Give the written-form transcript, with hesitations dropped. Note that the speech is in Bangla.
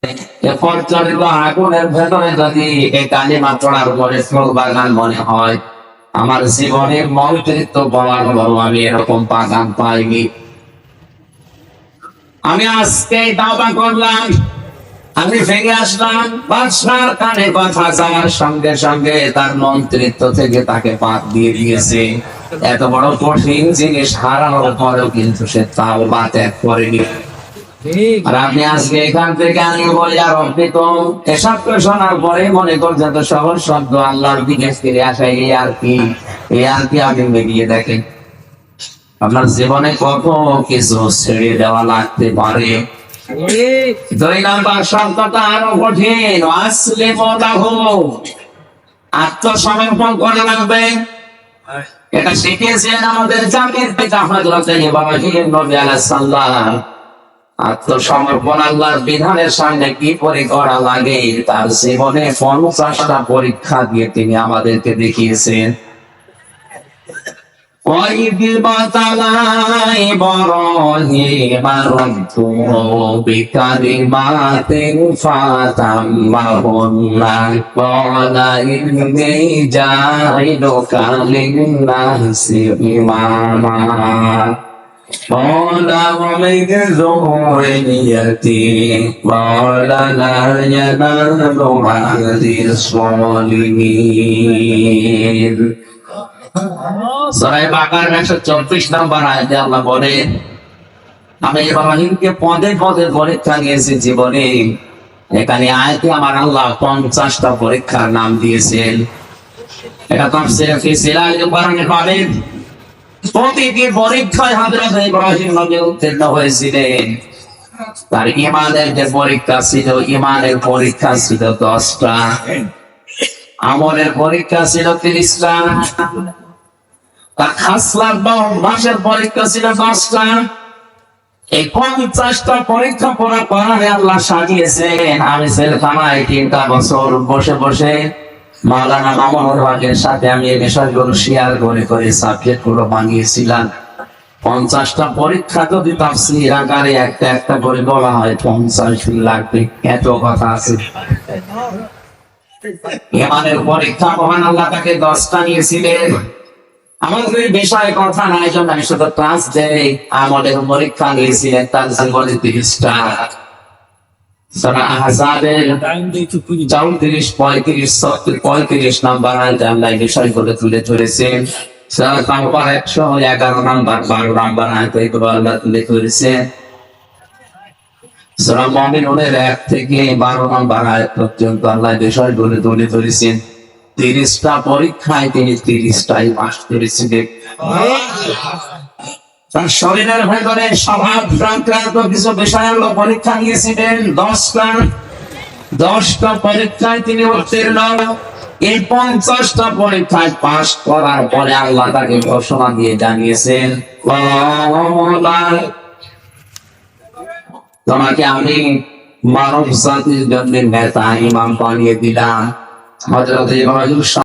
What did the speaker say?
প্রজ্বলিত আগুনের ভেতরে যদি এই কালিমা পড়ার পরে ফুল বাগান মনে হয়, আমার জীবনের মন্ত্রিত্ব বলার বড় আমি এরকম বাগান পাইনি। আমি আজকে দাওয়া করলাম, আমি ফিরে আসলাম, বাদশার কানে কথা যাওয়ার সঙ্গে সঙ্গে তার মন্ত্রিত্ব থেকে তাকে বাদ দিয়ে দিয়েছে। এত বড় কঠিন জিনিস হারানোর পরেও কিন্তু সে তাওবা ত্যাগ করেনি। আর আপনি আজকে এখান থেকে আমি বলি, আর আপনি তো এসব শোনার পরে মনে করছেন তো সহজ শব্দ আল্লাহর দিকে ফিরে আসা, এই আর কি আপনি বেরিয়ে দেখেন আপনার জীবনে কত কিছু ছেড়ে দেওয়া লাগতে পারে। 2 নাম্বার শব্দটা আরো কঠিন, আসলে আত্মসমর্পণ করা লাগবে। এটা শিখিয়েছেন আমাদের জাতির পিতা হযরত ইব্রাহিম নবী আলাইহিস সালাম। আত্মসমর্পণ আল্লাহর বিধানের সামনে কি করে করা লাগে তার জীবনে 50টা পরীক্ষা দিয়ে তিনি আমাদেরকে দেখিয়েছেন। وَإِذْ ابْتَلَى إِبْرَاهِيمَ رَبُّهُ بِكَلِمَاتٍ فَأَتَمَّهُنَّ قَالَ إِنِّي جَاعِلُكَ لِلنَّاسِ إِمَامًا قال ومن ذريتي قال لا ينال عهد الظالمين। সূরা বাকারার 134 নম্বর আয়াতে আল্লাহ বলেন, আমি ইব্রাহিমকে পদে পদে পরীক্ষা নিয়েছি জীবনে। এখানে আয়াতে আমার আল্লাহ 50টা পরীক্ষার নাম দিয়েছেন। এটা তাফসীরে ফি সিলাল কোরআনে পাবেন। প্রতিটি পরীক্ষায় হযরত ইব্রাহিম নবী উত্তীর্ণ হয়েছিলেন। তার ঈমানের যে পরীক্ষা ছিল, ঈমানের পরীক্ষা ছিল 10টা, আমলের পরীক্ষা ছিল 30টা, তার খাসলাত বা অভ্যাসের পরীক্ষা ছিল 10টা। এই 50টা পরীক্ষা পড়ার পরে আল্লাহ সাজিয়েছেন। আমি জেলখানায় 3টা বছর বসে বসে মাওলানা মামুনুর হকের সাথে আমি এই বিষয়গুলো শেয়ার করে সাবজেক্ট গুলো বানিয়েছিলাম। 50টা পরীক্ষা যদি তাফসীর আকারে একটা একটা করে বলা হয় 50 দিন লাগবে, এত কথা আছে। ঈমানের পরীক্ষা মহান আল্লাহ তাকে 10টা নিয়েছিলেন। আমাদের বিষয়ে কথা নাই, জন্য আমি শুধু ক্লাস দেই। আমলের পরীক্ষা নিয়েছিলেন তার জীবনে 30টা। সূরা আহজাবের 34, 35, 35 নাম্বার আয়াতে আল্লাহ এই বিষয়গুলো তুলে ধরেছেন। সূরা তাওবা 111 নাম্বার 12 নাম্বার আয়াতে এগুলো আল্লাহ তুলে ধরেছেন। সূরা মুমিনুনের 1 থেকে 12 নাম্বার আয়াত পর্যন্ত আল্লাহ বিষয়গুলো তুলে ধরেছেন। 30টা পরীক্ষায় তিনি 30টাই পাস করেছিলেন। তার শরীরের ভেতরে স্বভাব সংক্রান্ত কিছু বিষয় আল্লাহ পরীক্ষা নিয়েছিলেন 10টা পরীক্ষায় তিনি উত্তীর্ণ। এই 50টা পরীক্ষায় পাস করার পরে আল্লাহ তাকে ঘোষণা দিয়ে জানিয়েছেন, তোমাকে আমি মানব জাতির জন্য নেতা ইমাম বানিয়ে দিলাম। হযরত ইব্রাহিম